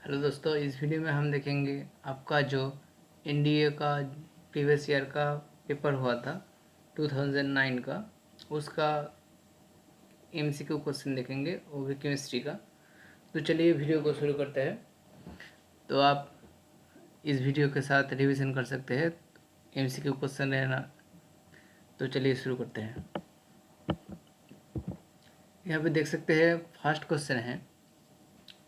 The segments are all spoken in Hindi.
हेलो दोस्तों, इस वीडियो में हम देखेंगे आपका जो एनडीए का प्रीवियस ईयर का पेपर हुआ था 2009 का, उसका एमसीक्यू क्वेश्चन देखेंगे, वो भी केमिस्ट्री का। तो चलिए वीडियो को शुरू करते हैं। तो आप इस वीडियो के साथ रिवीजन कर सकते हैं, एमसीक्यू क्वेश्चन है ना। तो चलिए शुरू करते हैं। यहाँ पे देख सकते हैं फर्स्ट क्वेश्चन है,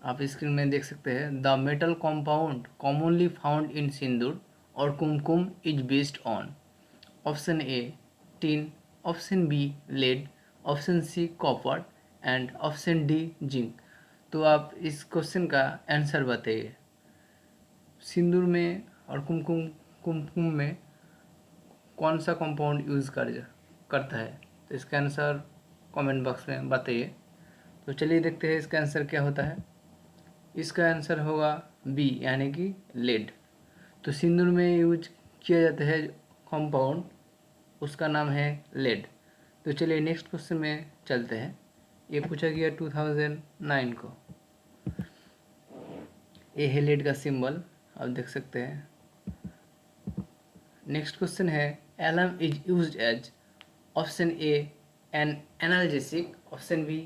आप स्क्रीन में देख सकते हैं। The metal compound commonly found in sindoor और kumkum is based on option A tin, option B lead, option C copper and option D zinc. तो आप इस क्वेश्चन का आंसर बताइए। सिंदूर में और कुमकुम कुमकुम में कौन सा कंपाउंड यूज़ करता है? तो इसका आंसर कमेंट बॉक्स में बताइए। तो चलिए देखते हैं इसका आंसर क्या होता है। इसका आंसर होगा बी, यानी कि लेड। तो सिंदूर में यूज किया जाता है कंपाउंड, उसका नाम है लेड। तो चलिए नेक्स्ट क्वेश्चन में चलते हैं। ये पूछा गया 2009 को। ये है लेड का सिंबल, आप देख सकते हैं। नेक्स्ट क्वेश्चन है, alum is used as option a an analgesic, option b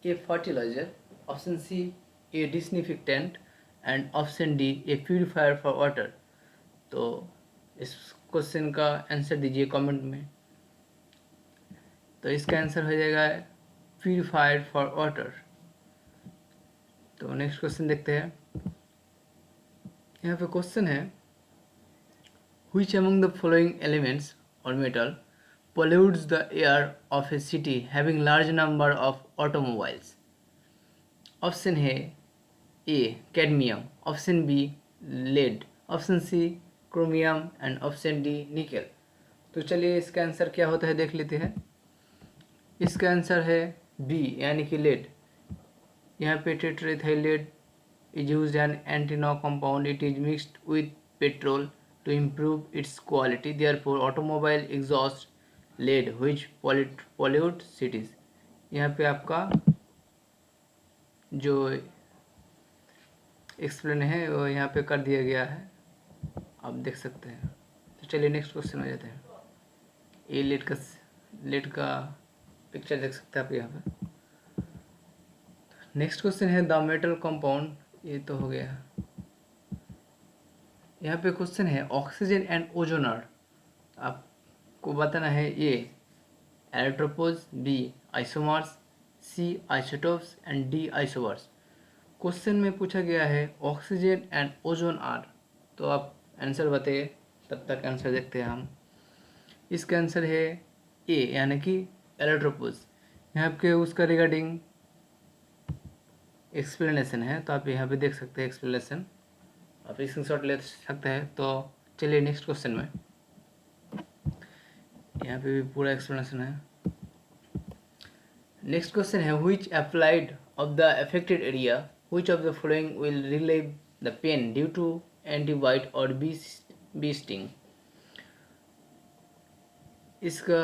a fertiliser, option c a disinfectant and option d a purifier for water. तो इस क्वेश्चन का आंसर दीजिए कमेंट में। तो इसका आंसर हो जाएगा प्यूरिफायर फॉर वाटर। तो नेक्स्ट क्वेश्चन देखते हैं। यहाँ पे क्वेश्चन है, which among the following elements or metal pollutes the air of a city having large number of automobiles? Option है A cadmium, option B lead, option C chromium and option D nickel. तो चलिए इसका आंसर क्या होता है देख लेते हैं। इसका आंसर है बी, यानी कि लेड। यहाँ पे tetraethyl lead is used an anti-knock compound. It is mixed with petrol to improve its quality. Therefore, automobile exhaust lead which pollute cities. यहाँ पे आपका जो एक्सप्लेन है वो यहाँ पे कर दिया गया है, आप देख सकते हैं। तो चलिए नेक्स्ट क्वेश्चन में जाते हैं। ये लेड का पिक्चर देख सकते हैं आप यहाँ पे। नेक्स्ट क्वेश्चन है, द मेटल कंपाउंड, ये तो हो गया। यहाँ पे क्वेश्चन है, ऑक्सीजन एंड ओजोनर, आपको बताना है A allotropes, B isomers, C isotopes and D isobars. Question में पूछा गया है ऑक्सीजन एंड ओजोन आर। तो आप आंसर बताइए, तब तक आंसर देखते हैं हम। इसका आंसर है ए, यानी कि एलोट्रोपोज। यहाँ पे उसका रिगार्डिंग एक्सप्लेनेशन है, तो आप यहाँ पे देख सकते हैं एक्सप्लेनेशन, आप स्क्रीनशॉट ले सकते हैं। तो चलिए नेक्स्ट क्वेश्चन में, यहाँ पे भी पूरा एक्सप्लेनेशन है। नेक्स्ट क्वेश्चन है, which applied of the affected area, which of the following will relieve the pain due to ant bite और बी स्टिंग। इसका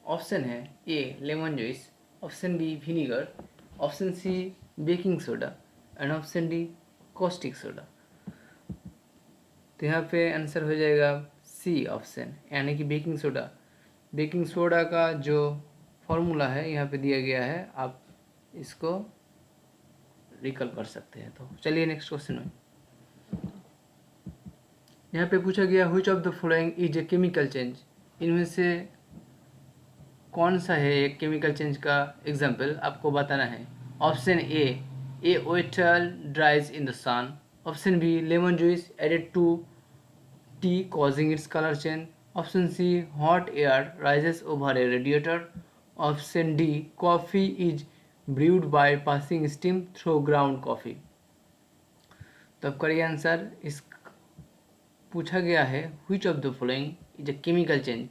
ऑप्शन है A lemon juice, option B vinegar, option C baking soda and option D caustic soda. तो यहाँ पे आंसर हो जाएगा सी ऑप्शन, यानी कि बेकिंग सोडा। बेकिंग सोडा का जो फॉर्मूला है यहाँ पे दिया गया है, आप इसको रिकल कर सकते हैं। तो चलिए नेक्स्ट क्वेश्चन में, यहाँ पे पूछा गया which of the following is a chemical change. इनमें से कौन सा है एक केमिकल चेंज का एग्जाम्पल, आपको बताना है। ऑप्शन ए ओएटल dries in the sun, option B lemon juice added to tea causing its color change, option C hot air rises over a radiator, option D coffee is brewed by passing steam through ground coffee। तो अब करिए आंसर। इस पूछा गया है which of the following is a chemical change,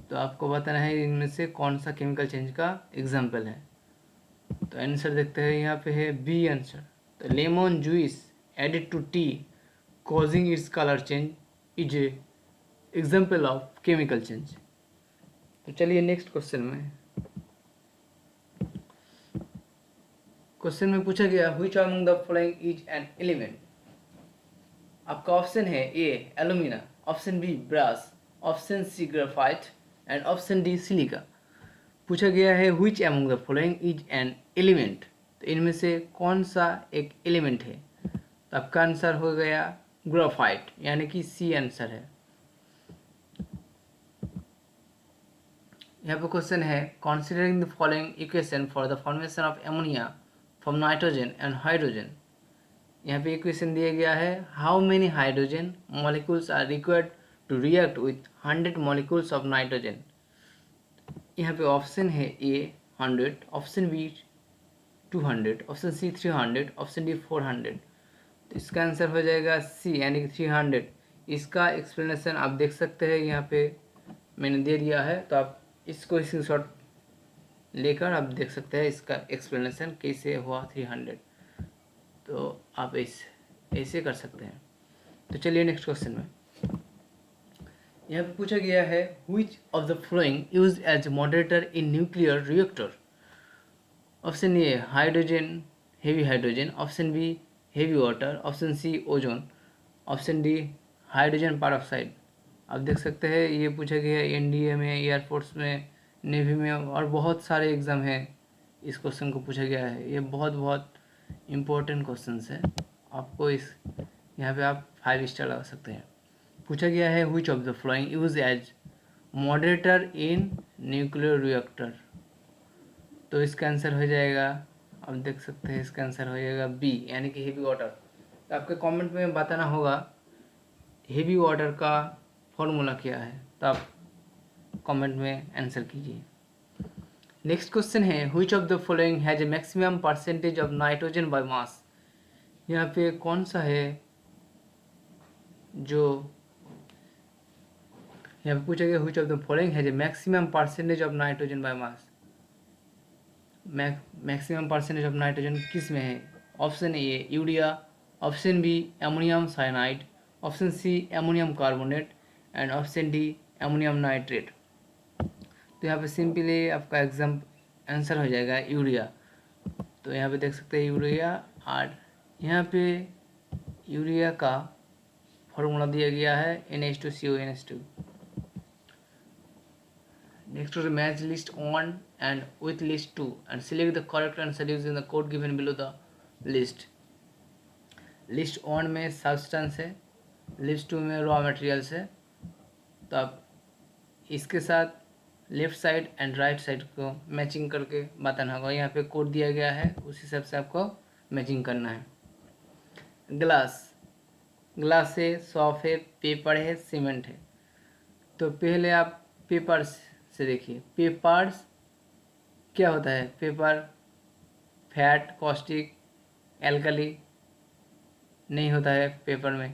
तो आपको बताना है इनमें से कौन सा केमिकल चेंज का एग्जाम्पल है। तो आंसर देखते हैं, यहाँ पे है बी आंसर। तो lemon juice added to tea causing its color change is a example of chemical change. तो चलिए नेक्स्ट क्वेश्चन में, क्वेश्चन में पूछा गया which among the following is an element. आपका ऑप्शन है A alumina, option B brass, option C graphite and option D silica. पूछा गया है which among the following is an element, तो इनमें से कौन सा एक एलिमेंट है। तो आपका आंसर हो गया ग्रेफाइट, यानी कि सी आंसर है। यहाँ पे क्वेश्चन है considering the following equation for the formation of ammonia from nitrogen and hydrogen. यहाँ पे इक्वेशन दिया गया है how many hydrogen molecules are required to react with 100 molecules of nitrogen. यहाँ पे ऑप्शन है a 100, option b 200, option c 300, option d 400। तो इसका आंसर हो जाएगा सी, यानी कि 300। इसका एक्सप्लेनेशन आप देख सकते हैं, यहाँ पे मैंने दे दिया है, तो आप इसको स्क्रीनशॉट लेकर आप देख सकते हैं इसका एक्सप्लेनेशन कैसे हुआ 300। तो आप ऐसे कर सकते हैं। तो चलिए नेक्स्ट क्वेश्चन में यहाँ पे पूछा गया है which of the following use as moderator in nuclear reactor. Option a hydrogen, heavy hydrogen, option b heavy water, option c ozone, option d hydrogen peroxide. आप देख सकते हैं ये पूछा गया है एनडीए में, एयरफोर्स में, नेवी में और बहुत सारे एग्ज़ाम हैं इस क्वेश्चन को पूछा गया है। ये बहुत इम्पोर्टेंट क्वेश्चन है। आपको इस यहाँ पे आप 5 स्टार लगा सकते हैं। पूछा गया है which of the following use as moderator in nuclear reactor. तो इसका आंसर हो जाएगा, आप देख सकते हैं इसका आंसर हो जाएगा बी, यानी कि हेवी वाटर। तो आपके कमेंट में बताना होगा हेवी वाटर का फॉर्मूला क्या है, तो आप कमेंट में आंसर कीजिए। नेक्स्ट क्वेश्चन है which of the following has a maximum percentage of nitrogen by मास। यहाँ पे कौन सा है जो यहाँ पे पूछा गया which of the following has a maximum percentage of nitrogen by mass. Maximum percentage of nitrogen किस में है। Option a urea, option b ammonium cyanide, option c ammonium carbonate and option d ammonium nitrate. तो यहाँ पे सिंपली आपका एग्जाम आंसर हो जाएगा यूरिया। तो यहाँ पे देख सकते हैं यूरिया, और यहाँ पे यूरिया का फॉर्मूला दिया गया है NH2CONH2। Next to the match list 1 and with list 2 and select the correct answer using the code given below the list. List 1 में सब्सटेंस है, लिस्ट 2 में रॉ मटेरियल्स है। तो आप इसके साथ left side and right side को मैचिंग करके बताना होगा। यहाँ पे कोड दिया गया है, उस हिसाब से आपको मैचिंग करना है। ग्लास, ग्लास है, सॉफ्ट है, पेपर है, सीमेंट है। तो पहले आप पेपर से देखिए, पेपर्स क्या होता है। पेपर फैट, कॉस्टिक, एल्कली नहीं होता है पेपर में।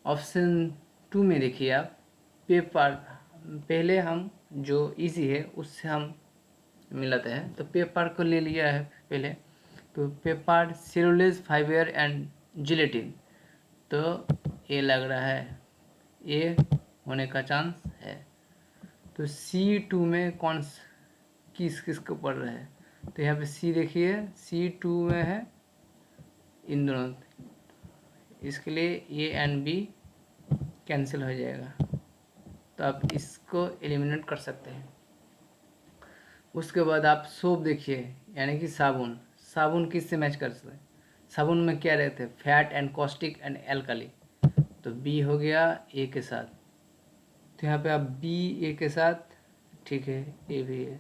ऑप्शन 2 में देखिए आप, पेपर पहले हम जो इजी है उससे हम मिलाते हैं। तो पेपर को ले लिया है पहले, तो paper cellulose fibre and gelatin. तो ये लग रहा है ये होने का चांस है। तो C2 में किस को पढ़ रहा है। तो यहाँ पे C देखिए, C2 में है इन दोनों, इसके लिए A एंड B कैंसिल हो जाएगा। तो आप इसको एलिमिनेट कर सकते हैं। उसके बाद आप सोप देखिए, यानी कि साबुन। साबुन किससे मैच कर सकते हैं। साबुन में क्या रहते हैं, fat and caustic and alkali. तो बी हो गया ए के साथ। तो यहाँ पे आप बी ए के साथ, ठीक है, ए भी है,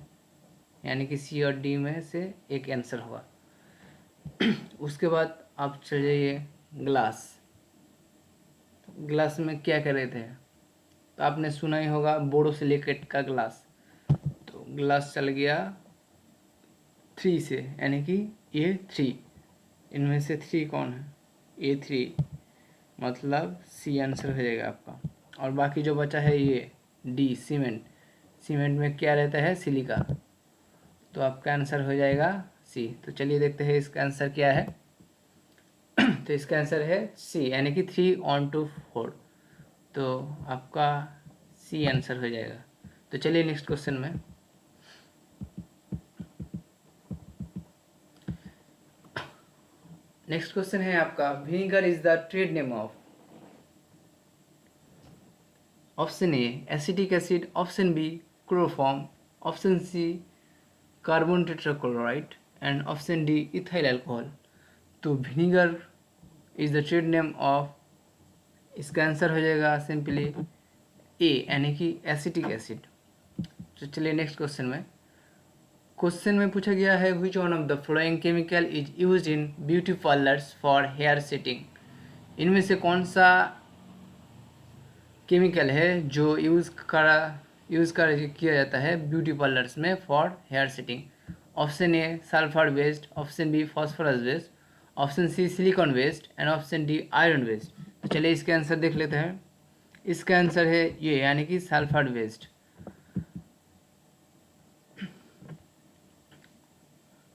यानी कि सी और डी में से एक आंसर हुआ। उसके बाद आप चल जाइए ग्लास। ग्लास में क्या कर रहे थे, तो आपने सुना ही होगा बोरोसिलिकेट का ग्लास। तो ग्लास चल गया 3 से, यानी कि A3। इनमें से 3 कौन है, A3, मतलब सी आंसर हो जाएगा आपका। और बाकी जो बचा है ये डी सीमेंट। सीमेंट में क्या रहता है, सिलिका। तो आपका आंसर हो जाएगा सी। तो चलिए देखते हैं इसका आंसर क्या है। तो इसका आंसर है सी, यानी कि 3 on to 4। तो आपका सी आंसर हो जाएगा। तो चलिए नेक्स्ट क्वेश्चन में। नेक्स्ट क्वेश्चन है आपका, vinegar is the trade name of. Option A acetic acid, option B chloroform, option C carbon tetrachloride and option D ethyl alcohol. तो vinegar is the trade name of, इसका आंसर हो जाएगा सिंपली ए यानी कि एसिटिक एसिड। तो चलिए नेक्स्ट क्वेश्चन में पूछा गया है, which one of the following chemical is used in beauty parlours for hair setting. इनमें से कौन सा केमिकल है जो यूज़ किया जाता है ब्यूटी पार्लर्स में for hair setting. Option a sulphur based, option b phosphorus based, option c silicon based and option d iron based. तो चलिए इसके आंसर देख लेते हैं। इसका आंसर है ये यानी कि सल्फर बेस्ड।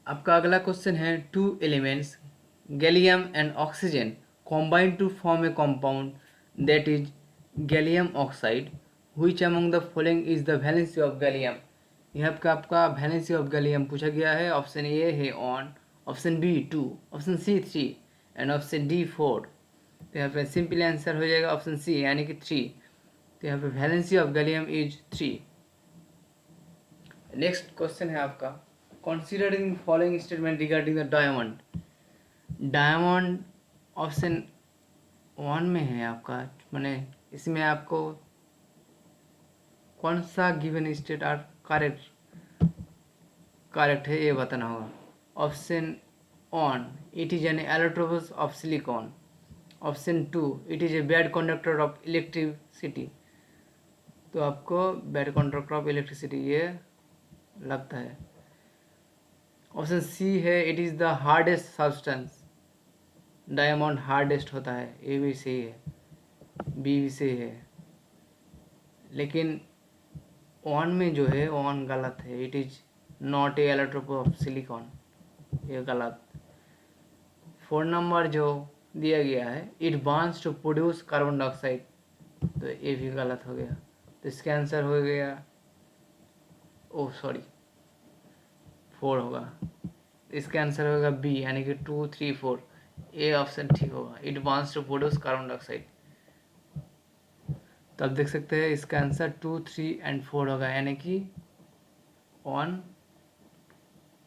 आपका अगला क्वेश्चन है, two elements gallium and oxygen combine to form a compound that is gallium oxide, which among the following is the valency of gallium. यहाँ पे आपका वैलेंसी ऑफ गैलियम पूछा गया है। ऑप्शन ए है 1, option b 2, option c 3 and option d 4। तो यहाँ पे सिंपल आंसर हो जाएगा ऑप्शन सी यानी कि 3। तो यहाँ पे valency of gallium is 3। Next question है आपका, considering following statement regarding the diamond. Diamond option 1 में है आपका, मैंने इसमें आपको कौन सा गिवन स्टेट आर करेक्ट है ये बताना होगा। Option 1 it is an allotropes of silicon, option 2 it is a bad conductor of electricity. तो आपको बैड कंडक्टर ऑफ इलेक्ट्रिसिटी ये लगता है। ऑप्शन सी है it is the hardest substance, diamond hardest होता है, ए भी सही है, बी भी सही है। लेकिन 1 में जो है 1 गलत है, it is not a allotrope of silicon, ये गलत। 4 नंबर जो दिया गया है, it burns to produce carbon dioxide, तो ये भी गलत हो गया। तो इसका आंसर हो गया, ओह सॉरी 4 होगा। इसका आंसर होगा बी यानी कि 2, 3, 4, ए ऑप्शन ठीक होगा, it burns to produce carbon dioxide. तो आप देख सकते हैं इसका आंसर 2, 3 एंड 4 होगा यानी कि 1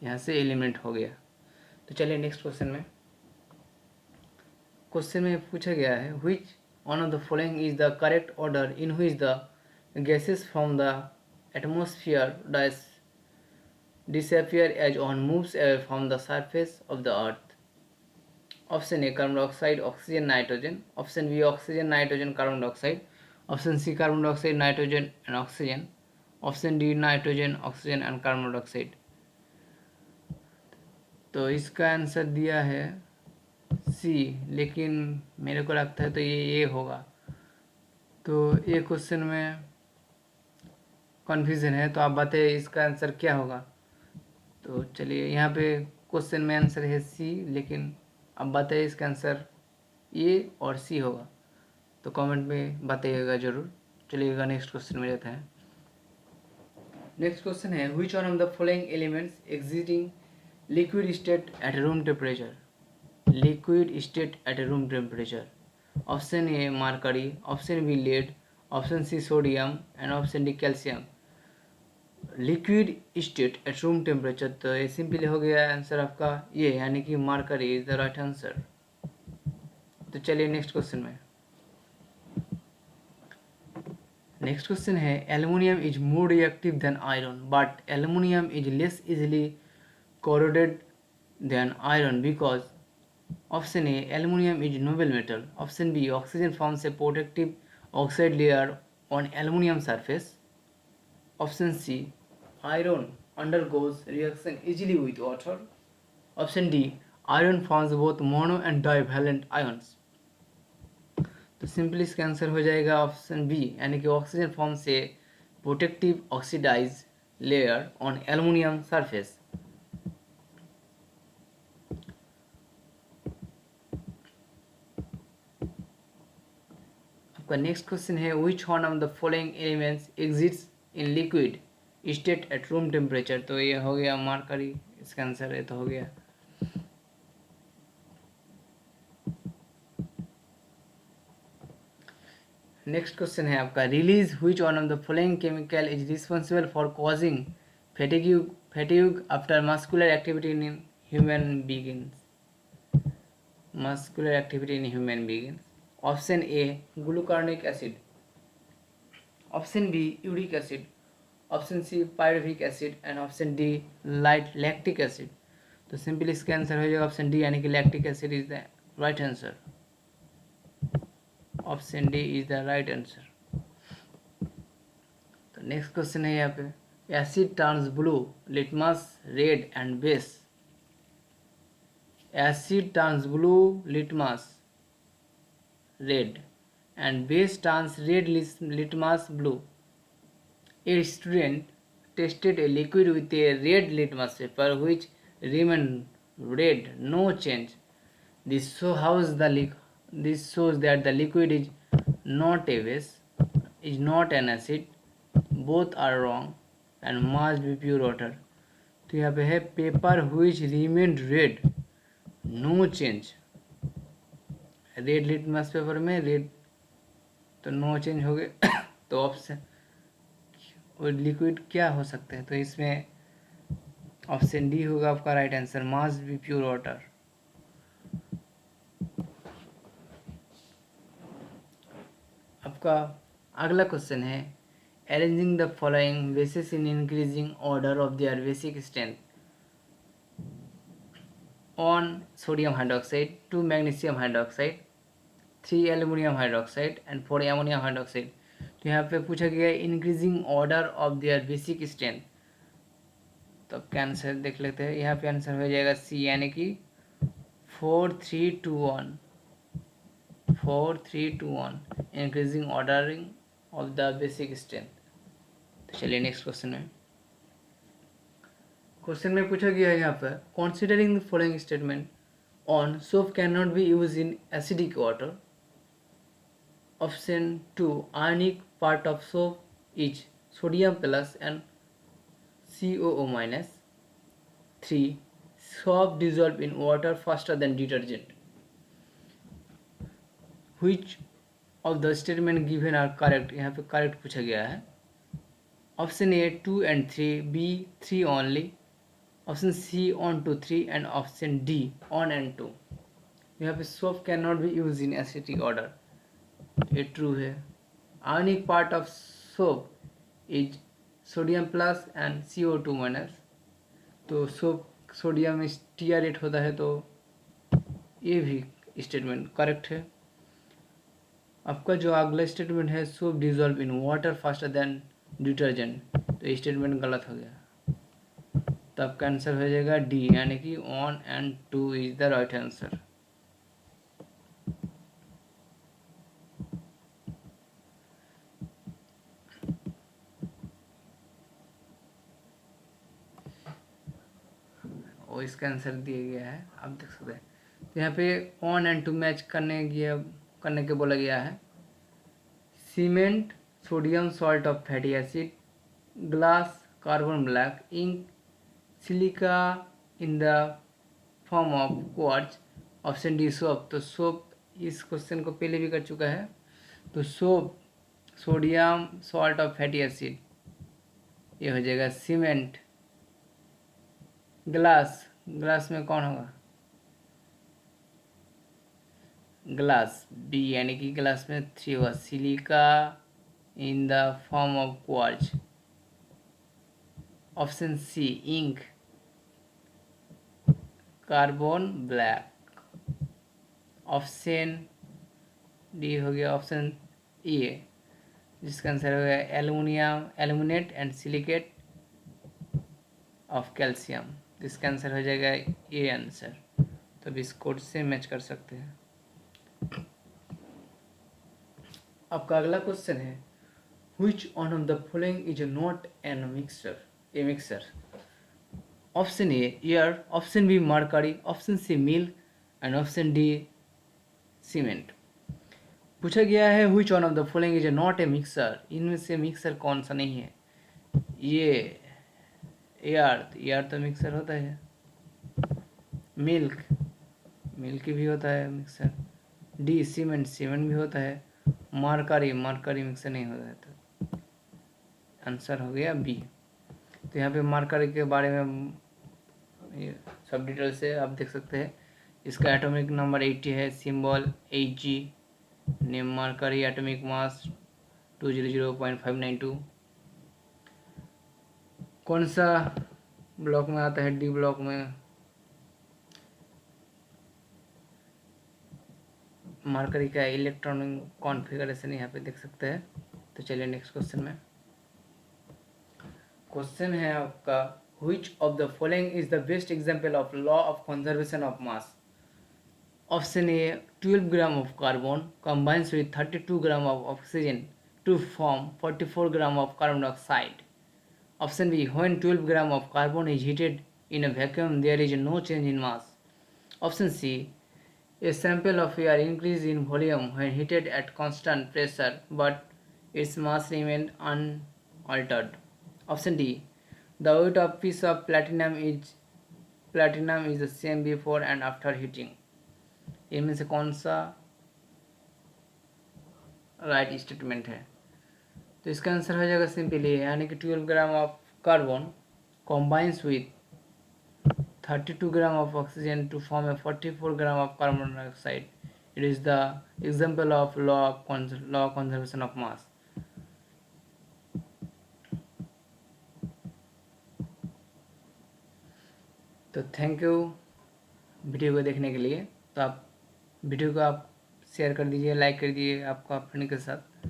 यहाँ से एलिमिनेट हो गया। तो चलिए नेक्स्ट क्वेश्चन में पूछा गया है, which one of the following is the correct order in which the gases from the atmosphere disappear as one moves away from the surface of the earth. Option A carbon dioxide, oxygen, nitrogen. Option B oxygen, nitrogen, carbon dioxide. Option C carbon dioxide, nitrogen and oxygen. Option D nitrogen, oxygen and carbon dioxide. तो इसका आंसर दिया है सी, लेकिन मेरे को लगता है तो ये होगा। तो ये क्वेश्चन में कन्फ्यूजन है, तो आप बताइए इसका आंसर क्या होगा। तो चलिए यहाँ पे क्वेश्चन में आंसर है सी, लेकिन अब बताइए इसका आंसर ए और सी होगा, तो कमेंट में बताइएगा ज़रूर। चलिएगा नेक्स्ट क्वेश्चन में जाता है। नेक्स्ट क्वेश्चन है, which one of the following elements existing liquid state at room temperature. Liquid state at room temperature. Option a mercury, option B lead, option c sodium and option d calcium. Liquid state at room temperature, तो ये सिंपली हो गया आंसर आपका ये यानी कि mercury is the right answer. तो चलिए नेक्स्ट क्वेश्चन है, aluminium is more reactive than iron but aluminium is less easily corroded than iron because option A aluminum is noble metal, option B oxygen forms a protective oxide layer on aluminum surface, option C iron undergoes reaction easily with water, option D iron forms both mono and divalent ions। तो सिंपली इसका आंसर हो जाएगा ऑप्शन बी यानी कि oxygen forms a protective oxidise layer on aluminium surface. आपका नेक्स्ट क्वेश्चन है, which one of the following elements exits in liquid state at room temperature. तो ये हो गया मरकरी, इसका आंसर ये तो हो गया। नेक्स्ट क्वेश्चन है आपका, release which one of the following chemical is responsible for causing fatigue after muscular activity in human beings. Muscular activity in human beings. Option A gluconic acid, option B uric acid, option C pyruvic acid and option D light lactic acid. तो सिंपल इसका आंसर हो जाएगा ऑप्शन डी, यानी कि lactic acid is the right answer. Option D is the right answer. तो नेक्स्ट क्वेश्चन है यहाँ पे, asset turns blue, litmus red and base. Asset turns blue, litmus red and base turns red litmus blue. A student tested a liquid with a red litmus paper which remained red, no change. This shows that the liquid is not a base, is not an acid, both are wrong and must be pure water. तो यहाँ पे है paper which remained red, no change. Red litmus paper में रेड तो नो चेंज हो गए तो ऑप्शन और लिक्विड क्या हो सकते हैं, तो इसमें ऑप्शन डी होगा आपका right answer, must be pure water. आपका अगला क्वेश्चन है, arranging the following basis in increasing order of their basic strength on sodium hydroxide, 2 magnesium hydroxide, 3 aluminium hydroxide and 4 ammonium hydroxide. तो यहाँ पे पूछा गया है increasing order of their basic strength. तो अब क्या आंसर देख लेते हैं, यहाँ पे आंसर हो जाएगा सी, यानी कि 4 3 2 1, 4 3 2 1 increasing ordering of the basic strength. तो चलिए नेक्स्ट क्वेश्चन में। क्वेश्चन में पूछा गया है यहाँ पर, considering the following statement on soap can not be use in acidic water. Option 2, ionic part of soap is sodium plus and COO minus. 3, soap dissolve in water faster than detergent. Which of the statement given are correct? यहाँ पे करेक्ट पूछा गया है। Option a 2 and 3, b 3 only, option c on to 3 and option d on and 2। यहाँ पे soap cannot be used in acidic order, ये ट्रू है। Ionic part of soap is sodium plus and CO2 minus. तो सोप सोडियम स्टीयरेट होता है, तो ये भी स्टेटमेंट करेक्ट है। आपका जो अगला स्टेटमेंट है, soap dissolve in water faster than detergent, तो ये स्टेटमेंट गलत हो गया। तो आपका आंसर हो जाएगा डी, यानी कि 1 and 2 is the right answer. और इसका आंसर दिया गया है, आप देख सकते हैं। तो यहाँ पे 1 and 2 मैच करने के बोला गया है। Cement, sodium salt of fatty acid, glass, carbon black, ink, silica in the form of quartz, option d soap. तो सोप इस क्वेश्चन को पहले भी कर चुका है। तो soap, sodium salt of fatty acid, ये हो जाएगा सीमेंट। ग्लास, ग्लास में कौन होगा, ग्लास बी, यानी कि ग्लास में 3 होगा। Silica in the form of quartz, option c ink, carbon black, option d हो गया ऑप्शन ए, जिसका आंसर हो गया aluminium, aluminate and silicate of calcium. इसका आंसर हो जाएगा ए आंसर। तो अब इस कोड से मैच कर सकते हैं। आपका अगला क्वेश्चन है, which one of the following is not an mixture, a mixture. Option a air, option b mercury, option c milk and option d cement. पूछा गया है which one of the following is not a mixture, इनमें से मिक्सचर कौन सा नहीं है। ये एयर तो मिक्सर होता है, मिल्क भी होता है मिक्सर, डी सीमेंट भी होता है, मरकरी, मरकरी मिक्सर नहीं हो रहा था, आंसर हो गया बी। तो यहाँ पे मरकरी के बारे में ये सब डिटेल से आप देख सकते हैं। इसका एटॉमिक नंबर 80 है, symbol Hg, name mercury, atomic mass 200.592। कौन सा ब्लॉक में आता है? डी ब्लॉक में। मरकरी का इलेक्ट्रॉनिक कॉन्फ़िगरेशन यहाँ पे देख सकते हैं। तो चलिए नेक्स्ट क्वेश्चन में। क्वेश्चन है आपका, which of the following is the best example of law of conservation of mass? Option A, 12 gram of carbon combines with 32 gram of oxygen to form 44 gram of carbon dioxide. Option B, when 12 gram of carbon is heated in a vacuum, there is no change in mass. Option C, a sample of air increases in volume when heated at constant pressure, but its mass remains unaltered. Option D, the weight of piece of platinum is the same before and after heating. इनमें से कौन सा राइट स्टेटमेंट है? तो इसका आंसर हो जाएगा सिंपली, यानी कि 12 gram of carbon combines with 32 gram of oxygen to form a 44 gram of carbon dioxide. It is the example of law of conservation of mass. तो थैंक यू वीडियो को देखने के लिए। तो आप वीडियो को आप शेयर कर दीजिए, लाइक कर दीजिए, आपका फ्रेंड के साथ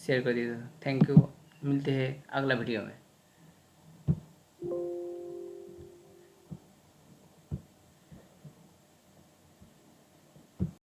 शेयर कर दीजिए। थैंक यू, मिलते हैं अगला वीडियो में।